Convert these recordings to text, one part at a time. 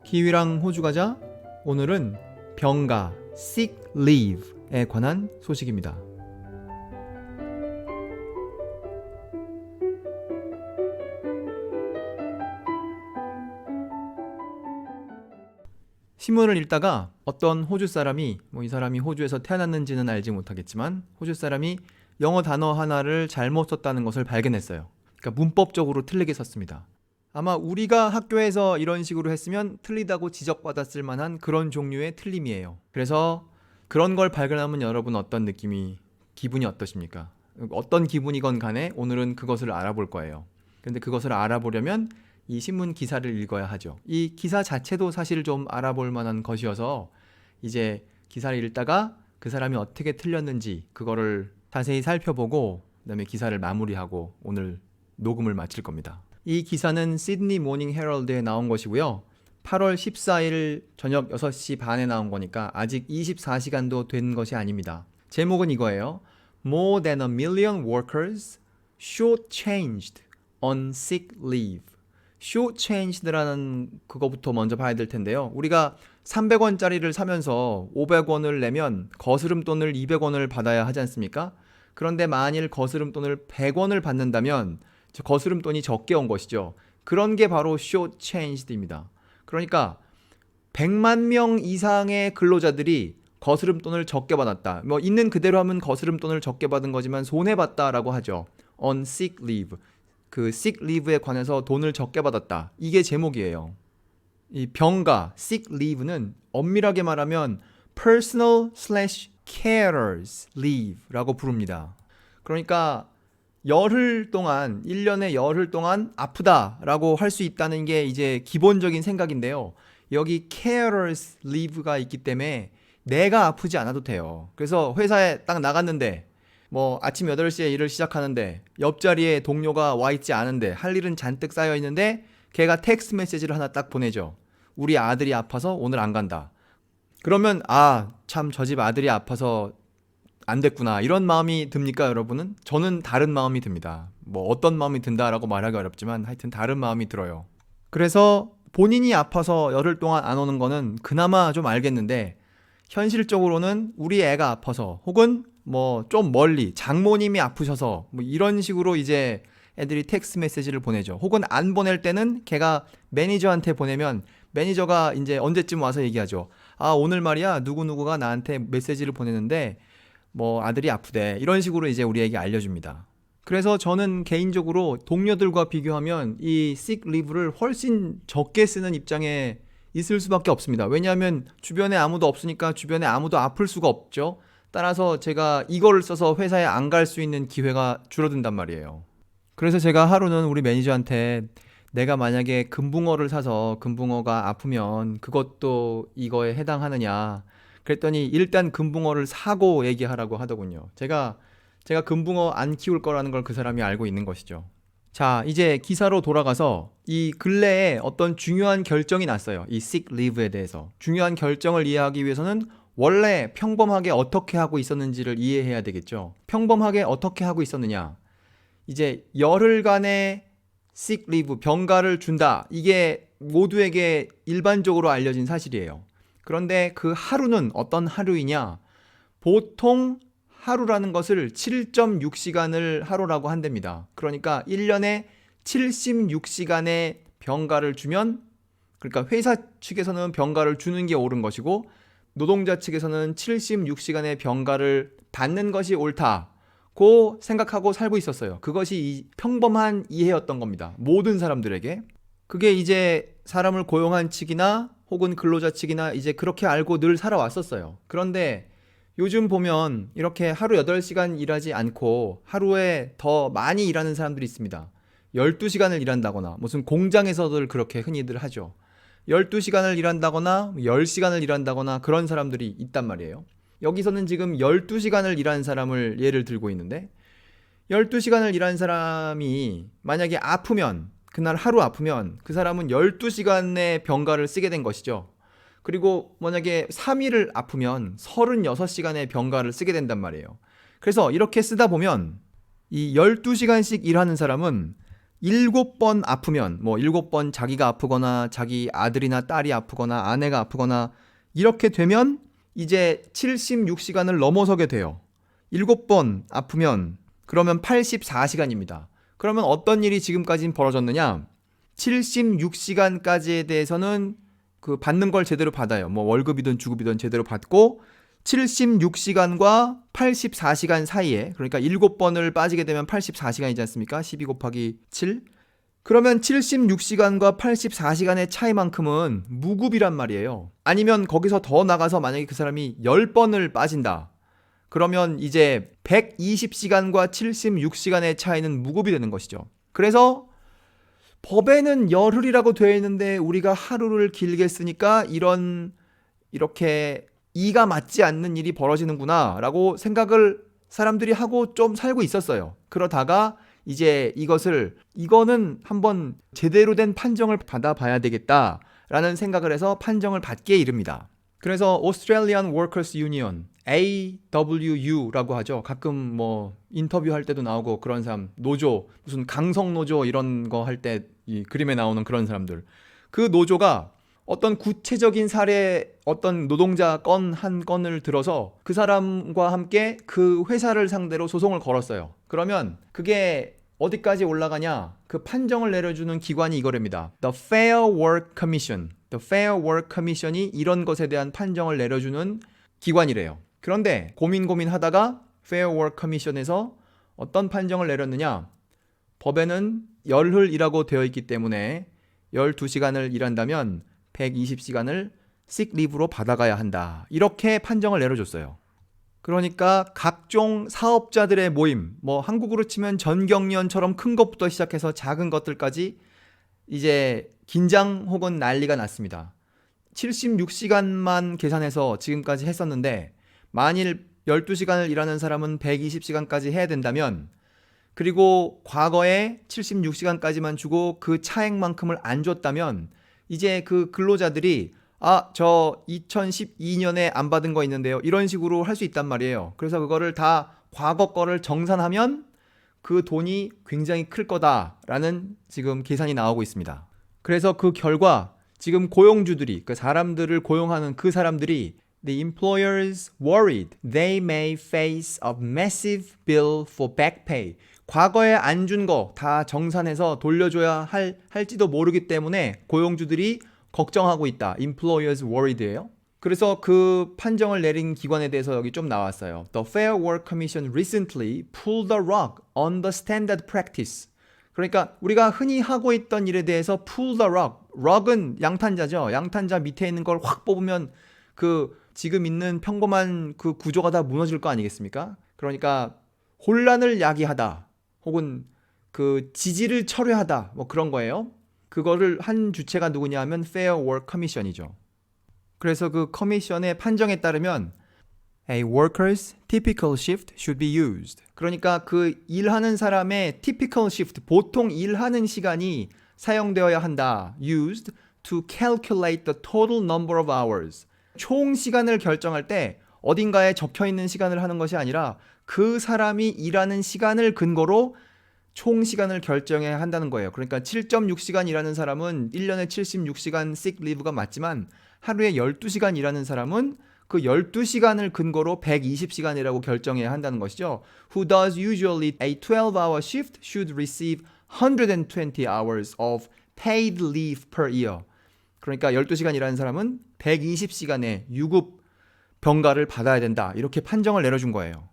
키위랑 호주 가자. 오늘은 병가 sick leave에 관한 소식입니다. 신문을 읽다가 어떤 호주 사람이 이 사람이 호주에서 태어났는지는 알지 못하겠지만 호주 사람이 영어 단어 하나를 잘못 썼다는 것을 발견했어요. 그러니까 문법적으로 틀리게 썼습니다. 아마 우리가 학교에서 이런 식으로 했으면 틀리다고 지적받았을 만한 그런 종류의 틀림이에요. 그래서 그런 걸 발견하면 여러분 기분이 어떠십니까? 어떤 기분이건 간에 오늘은 그것을 알아볼 거예요. 그런데 그것을 알아보려면 이 신문 기사를 읽어야 하죠. 이 기사 자체도 사실 좀 알아볼 만한 것이어서 이제 기사를 읽다가 그 사람이 어떻게 틀렸는지 그거를 자세히 살펴보고 그다음에 기사를 마무리하고 오늘 녹음을 마칠 겁니다. 이 기사는 시드니 모닝 헤럴드에 나온 것이고요. 8월 14일 저녁 6시 반에 나온 거니까 아직 24시간도 된 것이 아닙니다. 제목은 이거예요. More than a million workers shortchanged on sick leave. shortchanged라는 그거부터 먼저 봐야 될 텐데요. 우리가 300원짜리를 사면서 500원을 내면 거스름돈을 200원을 받아야 하지 않습니까? 그런데 만일 거스름돈을 100원을 받는다면 거스름돈이 적게 온 것이죠. 그런 게 바로 shortchanged입니다. 그러니까 100만 명 이상의 근로자들이 거스름돈을 적게 받았다. 있는 그대로 하면 거스름돈을 적게 받은 거지만 손해봤다라고 하죠. on sick leave. 그 sick leave에 관해서 돈을 적게 받았다. 이게 제목이에요. 이 병가 sick leave는 엄밀하게 말하면 personal/carers leave라고 부릅니다. 그러니까 열흘 동안 1년에 열흘 동안 아프다라고 할 수 있다는 게 이제 기본적인 생각인데요. 여기 carers leave가 있기 때문에 내가 아프지 않아도 돼요. 그래서 회사에 딱 나갔는데 아침 8시에 일을 시작하는데 옆자리에 동료가 와 있지 않은데 할 일은 잔뜩 쌓여 있는데 걔가 텍스트 메시지를 하나 딱 보내죠. 우리 아들이 아파서 오늘 안 간다. 그러면 참 저 집 아들이 아파서 안 됐구나 이런 마음이 듭니까 여러분은? 저는 다른 마음이 듭니다. 어떤 마음이 든다라고 말하기 어렵지만 하여튼 다른 마음이 들어요. 그래서 본인이 아파서 열흘 동안 안 오는 거는 그나마 좀 알겠는데 현실적으로는 우리 애가 아파서 혹은 좀 멀리 장모님이 아프셔서 이런 식으로 이제 애들이 텍스트 메시지를 보내죠. 혹은 안 보낼 때는 걔가 매니저한테 보내면 매니저가 이제 언제쯤 와서 얘기하죠. 오늘 말이야 누구누구가 나한테 메시지를 보내는데 아들이 아프대. 이런 식으로 이제 우리에게 알려줍니다. 그래서 저는 개인적으로 동료들과 비교하면 이 sick leave를 훨씬 적게 쓰는 입장에 있을 수밖에 없습니다. 왜냐하면 주변에 아무도 없으니까 주변에 아무도 아플 수가 없죠. 따라서 제가 이거를 써서 회사에 안 갈 수 있는 기회가 줄어든단 말이에요. 그래서 제가 하루는 우리 매니저한테 내가 만약에 금붕어를 사서 금붕어가 아프면 그것도 이거에 해당하느냐 그랬더니 일단 금붕어를 사고 얘기하라고 하더군요. 제가 금붕어 안 키울 거라는 걸 그 사람이 알고 있는 것이죠. 자, 이제 기사로 돌아가서 이 근래에 어떤 중요한 결정이 났어요. 이 sick leave에 대해서. 중요한 결정을 이해하기 위해서는 원래 평범하게 어떻게 하고 있었는지를 이해해야 되겠죠. 평범하게 어떻게 하고 있었느냐. 이제 열흘간의 sick leave, 병가를 준다. 이게 모두에게 일반적으로 알려진 사실이에요. 그런데 그 하루는 어떤 하루이냐? 보통 하루라는 것을 7.6시간을 하루라고 한답니다. 그러니까 1년에 76시간의 병가를 주면 그러니까 회사 측에서는 병가를 주는 게 옳은 것이고 노동자 측에서는 76시간의 병가를 받는 것이 옳다고 생각하고 살고 있었어요. 그것이 평범한 이해였던 겁니다. 모든 사람들에게. 그게 이제 사람을 고용한 측이나 혹은 근로자 측이나 이제 그렇게 알고 늘 살아왔었어요. 그런데 요즘 보면 이렇게 하루 8시간 일하지 않고 하루에 더 많이 일하는 사람들이 있습니다. 12시간을 일한다거나 무슨 공장에서들 그렇게 흔히들 하죠. 12시간을 일한다거나 10시간을 일한다거나 그런 사람들이 있단 말이에요. 여기서는 지금 12시간을 일한 사람을 예를 들고 있는데 12시간을 일한 사람이 만약에 아프면 그날 하루 아프면 그 사람은 12시간의 병가를 쓰게 된 것이죠. 그리고 만약에 3일을 아프면 36시간의 병가를 쓰게 된단 말이에요. 그래서 이렇게 쓰다 보면 이 12시간씩 일하는 사람은 7번 아프면, 뭐 7번 자기가 아프거나 자기 아들이나 딸이 아프거나 아내가 아프거나 이렇게 되면 이제 76시간을 넘어서게 돼요. 7번 아프면 그러면 84시간입니다. 그러면 어떤 일이 지금까지 벌어졌느냐? 76시간까지에 대해서는 그 받는 걸 제대로 받아요. 뭐 월급이든 주급이든 제대로 받고 76시간과 84시간 사이에, 그러니까 7번을 빠지게 되면 84시간이지 않습니까? 12 곱하기 7. 그러면 76시간과 84시간의 차이만큼은 무급이란 말이에요. 아니면 거기서 더 나가서 만약에 그 사람이 10번을 빠진다. 그러면 이제 120시간과 76시간의 차이는 무급이 되는 것이죠. 그래서 법에는 열흘이라고 되어 있는데 우리가 하루를 길게 쓰니까 이렇게 이가 맞지 않는 일이 벌어지는구나 라고 생각을 사람들이 하고 좀 살고 있었어요. 그러다가 이제 이거는 한번 제대로 된 판정을 받아봐야 되겠다 라는 생각을 해서 판정을 받게 이릅니다. 그래서 Australian Workers Union, AWU라고 하죠. 가끔 뭐 인터뷰할 때도 나오고 그런 사람, 노조, 무슨 강성노조 이런 거 할 때 이 그림에 나오는 그런 사람들. 그 노조가 어떤 구체적인 사례, 어떤 노동자 건 한 건을 들어서 그 사람과 함께 그 회사를 상대로 소송을 걸었어요. 그러면 그게 어디까지 올라가냐? 그 판정을 내려주는 기관이 이거랍니다. The Fair Work Commission. The Fair Work Commission이 이런 것에 대한 판정을 내려주는 기관이래요. 그런데 고민하다가 Fair Work Commission에서 어떤 판정을 내렸느냐? 법에는 열흘이라고 되어 있기 때문에 12시간을 일한다면 120시간을 sick leave로 받아가야 한다. 이렇게 판정을 내려줬어요. 그러니까 각종 사업자들의 모임, 뭐 한국으로 치면 전경련처럼 큰 것부터 시작해서 작은 것들까지 이제 긴장 혹은 난리가 났습니다. 76시간만 계산해서 지금까지 했었는데 만일 12시간을 일하는 사람은 120시간까지 해야 된다면, 그리고 과거에 76시간까지만 주고 그 차액만큼을 안 줬다면 이제 그 근로자들이 저 2012년에 안 받은 거 있는데요. 이런 식으로 할 수 있단 말이에요. 그래서 그거를 다 과거 거를 정산하면 그 돈이 굉장히 클 거다라는 지금 계산이 나오고 있습니다. 그래서 그 결과 지금 고용주들이, 그 사람들을 고용하는 그 사람들이 The employers worried they may face a massive bill for back pay. 과거에 안 준 거 다 정산해서 돌려줘야 할지도 모르기 때문에 고용주들이 걱정하고 있다. Employers worried예요. 그래서 그 판정을 내린 기관에 대해서 여기 좀 나왔어요. The Fair Work Commission recently pulled the rug on the standard practice. 그러니까 우리가 흔히 하고 있던 일에 대해서 pull the rug. rug은 양탄자죠. 양탄자 밑에 있는 걸 확 뽑으면 그 지금 있는 평범한 그 구조가 다 무너질 거 아니겠습니까? 그러니까 혼란을 야기하다. 혹은 그 지지를 철회하다. 뭐 그런 거예요. 그거를 한 주체가 누구냐 하면 Fair Work Commission이죠. 그래서 그 커미션의 판정에 따르면 A worker's typical shift should be used. 그러니까 그 일하는 사람의 typical shift, 보통 일하는 시간이 사용되어야 한다. Used to calculate the total number of hours. 총 시간을 결정할 때 어딘가에 적혀있는 시간을 하는 것이 아니라 그 사람이 일하는 시간을 근거로 총 시간을 결정해야 한다는 거예요. 그러니까 7.6시간 일하는 사람은 1년에 76시간 sick leave가 맞지만 하루에 12시간 일하는 사람은 그 12시간을 근거로 120시간이라고 결정해야 한다는 것이죠. Who does usually a 12-hour shift should receive 120 hours of paid leave per year. 그러니까 12시간 일하는 사람은 120시간의 유급 병가를 받아야 된다. 이렇게 판정을 내려준 거예요.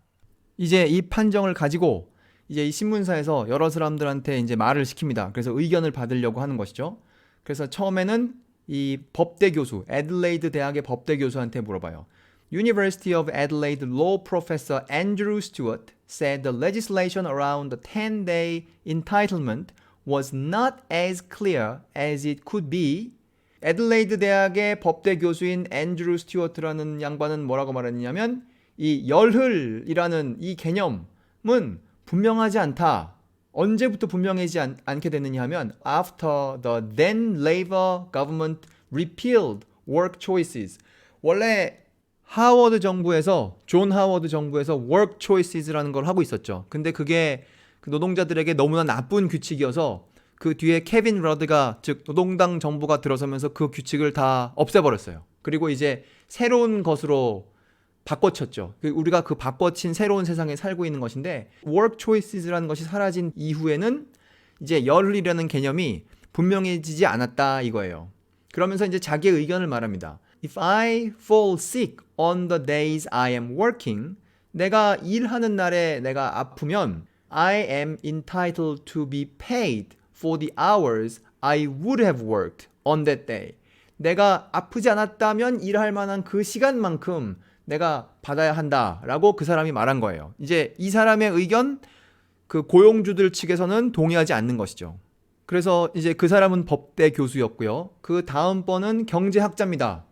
이제 이 판정을 가지고 이제 이 신문사에서 여러 사람들한테 이제 말을 시킵니다. 그래서 의견을 받으려고 하는 것이죠. 그래서 처음에는 이 법대 교수, 애들레이드 대학의 법대 교수한테 물어봐요. University of Adelaide Law Professor Andrew Stewart said the legislation around the 10-day entitlement was not as clear as it could be. 애들레이드 대학의 법대 교수인 앤드루 스튜어트라는 양반은 뭐라고 말했냐면 이 열흘이라는 이 개념은 분명하지 않다. 언제부터 분명하지 않게 됐느냐 하면 after the then Labour government repealed work choices. 원래 하워드 정부에서 존 하워드 정부에서 work choices라는 걸 하고 있었죠. 근데 그게 그 노동자들에게 너무나 나쁜 규칙이어서 그 뒤에 케빈 러드가 즉 노동당 정부가 들어서면서 그 규칙을 다 없애버렸어요. 그리고 이제 새로운 것으로 바꿔쳤죠. 우리가 그 바꿔친 새로운 세상에 살고 있는 것인데 work choices라는 것이 사라진 이후에는 이제 열흘이라는 개념이 분명해지지 않았다 이거예요. 그러면서 이제 자기의 의견을 말합니다. If I fall sick on the days I am working, 내가 일하는 날에 내가 아프면 I am entitled to be paid for the hours I would have worked on that day. 내가 아프지 않았다면 일할 만한 그 시간만큼 내가 받아야 한다라고 그 사람이 말한 거예요. 이제 이 사람의 의견 그 고용주들 측에서는 동의하지 않는 것이죠. 그래서 이제 그 사람은 법대 교수였고요. 그 다음번은 경제학자입니다.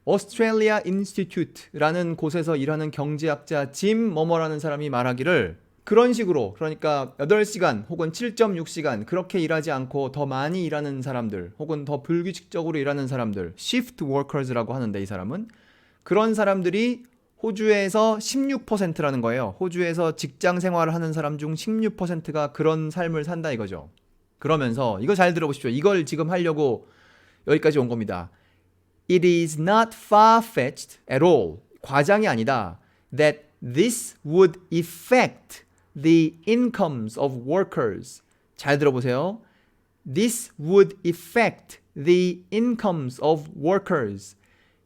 오스트레일리아 인스티튜트라는 곳에서 일하는 경제학자 짐 머머라는 사람이 말하기를 그런 식으로 그러니까 8시간 혹은 7.6시간 그렇게 일하지 않고 더 많이 일하는 사람들 혹은 더 불규칙적으로 일하는 사람들 shift workers라고 하는데 이 사람은 그런 사람들이 호주에서 16%라는 거예요. 호주에서 직장 생활을 하는 사람 중 16%가 그런 삶을 산다 이거죠. 그러면서 이거 잘 들어보십시오. 이걸 지금 하려고 여기까지 온 겁니다. It is not far-fetched at all. 과장이 아니다. That this would affect the incomes of workers. 잘 들어보세요. This would affect the incomes of workers.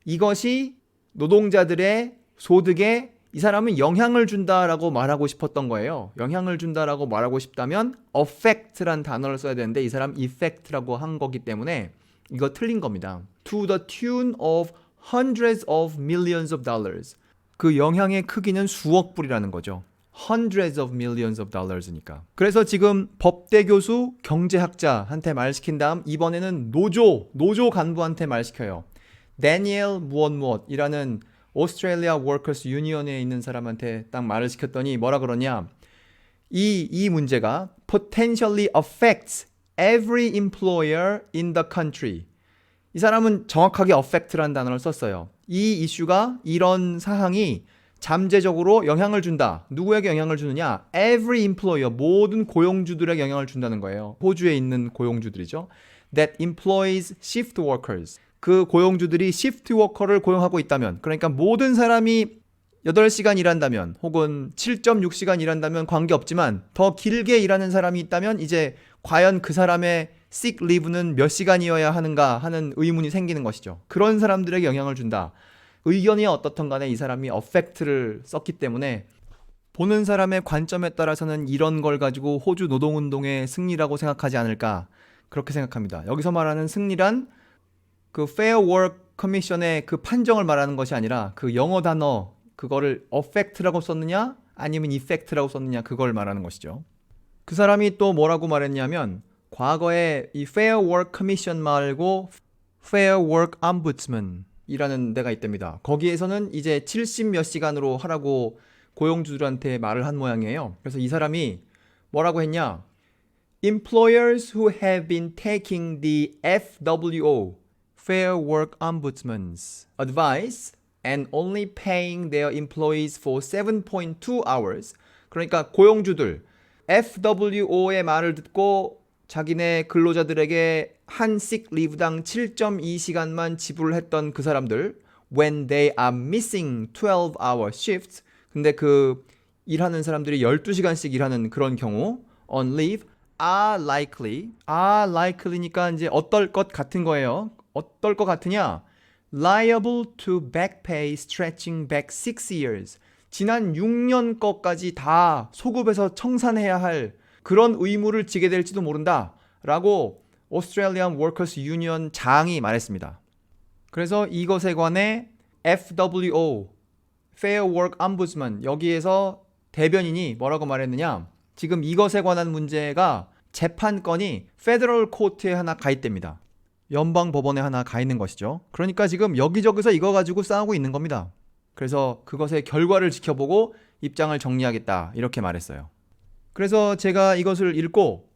이것이 노동자들의 소득에 이 사람은 영향을 준다라고 말하고 싶었던 거예요. 영향을 준다라고 말하고 싶다면 affect란 단어를 써야 되는데 이 사람 effect라고 한 거기 때문에 이거 틀린 겁니다. To the tune of hundreds of millions of dollars. 그 영향의 크기는 수억 불이라는 거죠. Hundreds of millions of dollars니까. 그래서 지금 법대 교수 경제학자한테 말 시킨 다음 이번에는 노조 간부한테 말 시켜요. 데니엘 무엇이라는 오스트레일리아 워커스 유니언에 있는 사람한테 딱 말을 시켰더니 뭐라 그러냐. 이 문제가 potentially affects every employer in the country. 이 사람은 정확하게 affect라는 단어를 썼어요. 이 이슈가 이런 사항이 잠재적으로 영향을 준다. 누구에게 영향을 주느냐? Every employer, 모든 고용주들에게 영향을 준다는 거예요. 호주에 있는 고용주들이죠. That employs shift workers. 그 고용주들이 시프트 워커를 고용하고 있다면, 그러니까 모든 사람이 8시간 일한다면 혹은 7.6시간 일한다면 관계없지만 더 길게 일하는 사람이 있다면 이제 과연 그 사람의 sick leave는 몇 시간이어야 하는가 하는 의문이 생기는 것이죠. 그런 사람들에게 영향을 준다. 의견이 어떻든 간에 이 사람이 affect를 썼기 때문에 보는 사람의 관점에 따라서는 이런 걸 가지고 호주 노동운동의 승리라고 생각하지 않을까 그렇게 생각합니다. 여기서 말하는 승리란 그 Fair Work Commission의 그 판정을 말하는 것이 아니라 그 영어 단어 그거를 affect라고 썼느냐 아니면 effect라고 썼느냐 그걸 말하는 것이죠. 그 사람이 또 뭐라고 말했냐면 과거에 이 Fair Work Commission 말고 Fair Work Ombudsman 이라는 데가 있답니다. 거기에서는 이제 70몇 시간으로 하라고 고용주들한테 말을 한 모양이에요. 그래서 이 사람이 뭐라고 했냐? Employers who have been taking the FWO, Fair Work Ombudsman's advice and only paying their employees for 7.2 hours. 그러니까 고용주들 FWO의 말을 듣고 자기네 근로자들에게 한 sick leave당 7.2시간만 지불했던 그 사람들 when they are missing 12-hour shifts 근데 그 일하는 사람들이 12시간씩 일하는 그런 경우 on leave are likely니까 이제 어떨 것 같은 거예요. 어떨 것 같으냐? liable to back pay stretching back 6 years 지난 6년 거까지 다 소급해서 청산해야 할 그런 의무를 지게 될지도 모른다 라고 Australian Workers Union 장이 말했습니다. 그래서 이것에 관해 FWO, Fair Work Ombudsman 여기에서 대변인이 뭐라고 말했느냐 지금 이것에 관한 문제가 재판건이 Federal Court에 하나 가 있답니다. 연방 법원에 하나 가 있는 것이죠. 그러니까 지금 여기저기서 이거 가지고 싸우고 있는 겁니다. 그래서 그것의 결과를 지켜보고 입장을 정리하겠다 이렇게 말했어요. 그래서 제가 이것을 읽고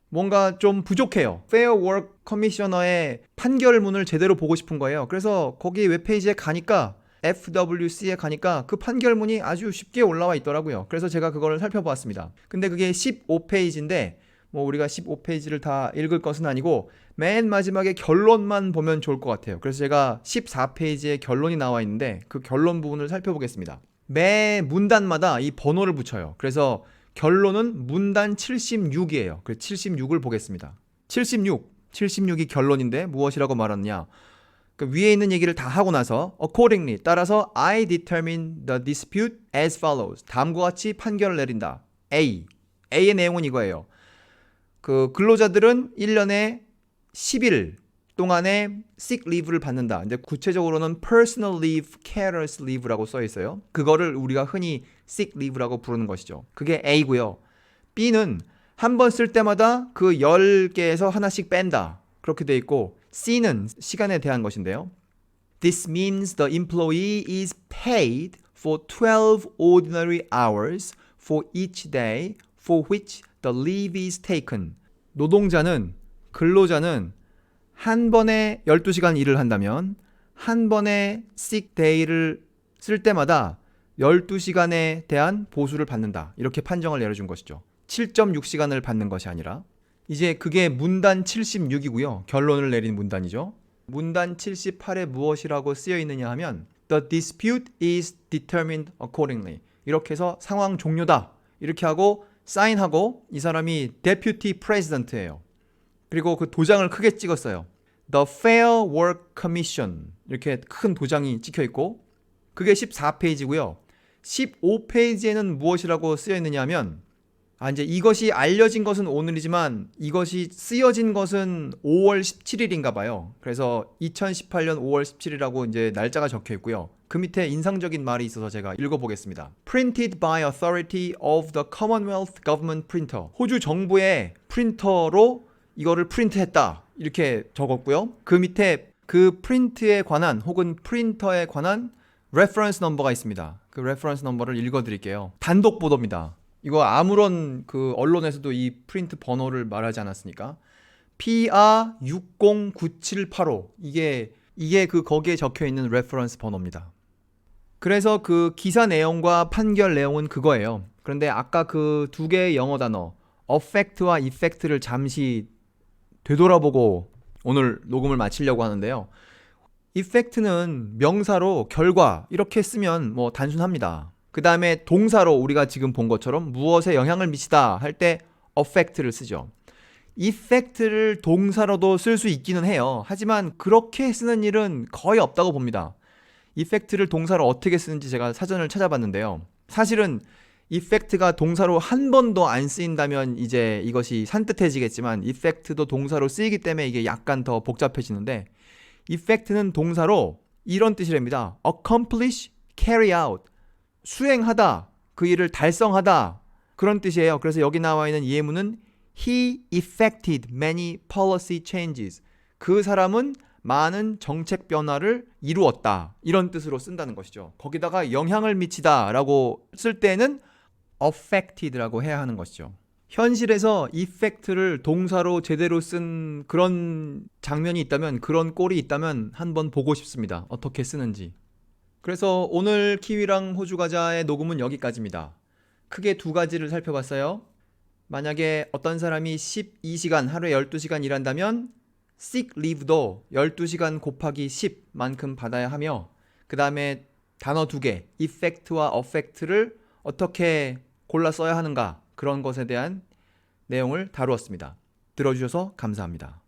뭔가 좀 부족해요. Fair Work Commissioner의 판결문을 제대로 보고 싶은 거예요. 그래서 거기 웹페이지에 가니까 FWC에 가니까 그 판결문이 아주 쉽게 올라와 있더라고요. 그래서 제가 그걸 살펴보았습니다. 근데 그게 15페이지인데 뭐 우리가 15페이지를 다 읽을 것은 아니고 맨 마지막에 결론만 보면 좋을 것 같아요. 그래서 제가 14페이지에 결론이 나와 있는데 그 결론 부분을 살펴보겠습니다. 매 문단마다 이 번호를 붙여요. 그래서 결론은 문단 76이에요. 그래서 76을 보겠습니다. 76이 결론인데 무엇이라고 말하느냐? 그 위에 있는 얘기를 다 하고 나서 accordingly 따라서 I determine the dispute as follows. 다음과 같이 판결을 내린다. A의 내용은 이거예요. 그 근로자들은 1년에 10일 동안에 sick leave를 받는다. 근데 구체적으로는 personal leave, carers leave라고 써 있어요. 그거를 우리가 흔히 sick leave라고 부르는 것이죠. 그게 A고요. B는 한 번 쓸 때마다 그 10개에서 하나씩 뺀다. 그렇게 돼 있고 C는 시간에 대한 것인데요. This means the employee is paid for 12 ordinary hours for each day for which the leave is taken. 근로자는 한 번에 12시간 일을 한다면 한 번에 sick day를 쓸 때마다 12시간에 대한 보수를 받는다. 이렇게 판정을 내려준 것이죠. 7.6시간을 받는 것이 아니라 이제 그게 문단 76이고요. 결론을 내린 문단이죠. 문단 78에 무엇이라고 쓰여 있느냐 하면 The dispute is determined accordingly. 이렇게 해서 상황 종료다. 이렇게 하고 사인하고 이 사람이 deputy president예요. 그리고 그 도장을 크게 찍었어요. The Fair Work Commission 이렇게 큰 도장이 찍혀 있고 그게 14페이지고요. 15페이지에는 무엇이라고 쓰여 있느냐 하면 이제 이것이 알려진 것은 오늘이지만 이것이 쓰여진 것은 5월 17일인가 봐요. 그래서 2018년 5월 17일이라고 이제 날짜가 적혀 있고요. 그 밑에 인상적인 말이 있어서 제가 읽어보겠습니다. Printed by authority of the Commonwealth Government Printer. 호주 정부의 프린터로 이거를 프린트했다. 이렇게 적었고요. 그 밑에 그 프린트에 관한 혹은 프린터에 관한 레퍼런스 넘버가 있습니다. 그 레퍼런스 넘버를 읽어드릴게요. 단독 보도입니다. 이거 아무런 그 언론에서도 이 프린트 번호를 말하지 않았으니까 PR609785 이게 그 거기에 적혀 있는 레퍼런스 번호입니다. 그래서 그 기사 내용과 판결 내용은 그거예요. 그런데 아까 그 두 개의 영어 단어 affect와 effect를 잠시 되돌아보고 오늘 녹음을 마치려고 하는데요. effect는 명사로 결과 이렇게 쓰면 뭐 단순합니다. 그 다음에 동사로 우리가 지금 본 것처럼 무엇에 영향을 미치다 할 때 affect를 쓰죠. effect를 동사로도 쓸 수 있기는 해요. 하지만 그렇게 쓰는 일은 거의 없다고 봅니다. effect를 동사로 어떻게 쓰는지 제가 사전을 찾아봤는데요. 사실은 effect가 동사로 한 번도 안 쓰인다면 이제 이것이 산뜻해지겠지만 effect도 동사로 쓰이기 때문에 이게 약간 더 복잡해지는데 effect는 동사로 이런 뜻이랍니다. accomplish, carry out. 수행하다, 그 일을 달성하다 그런 뜻이에요. 그래서 여기 나와 있는 예문은 He effected many policy changes. 그 사람은 많은 정책 변화를 이루었다. 이런 뜻으로 쓴다는 것이죠. 거기다가 영향을 미치다 라고 쓸 때는 affected라고 해야 하는 것이죠. 현실에서 effect를 동사로 제대로 쓴 그런 장면이 있다면 그런 꼴이 있다면 한번 보고 싶습니다. 어떻게 쓰는지. 그래서 오늘 키위랑 호주과자의 녹음은 여기까지입니다. 크게 두 가지를 살펴봤어요. 만약에 어떤 사람이 12시간, 하루에 12시간 일한다면 sick leave도 12시간 곱하기 10만큼 받아야 하며 그 다음에 단어 두 개, effect와 affect를 어떻게 골라 써야 하는가 그런 것에 대한 내용을 다루었습니다. 들어주셔서 감사합니다.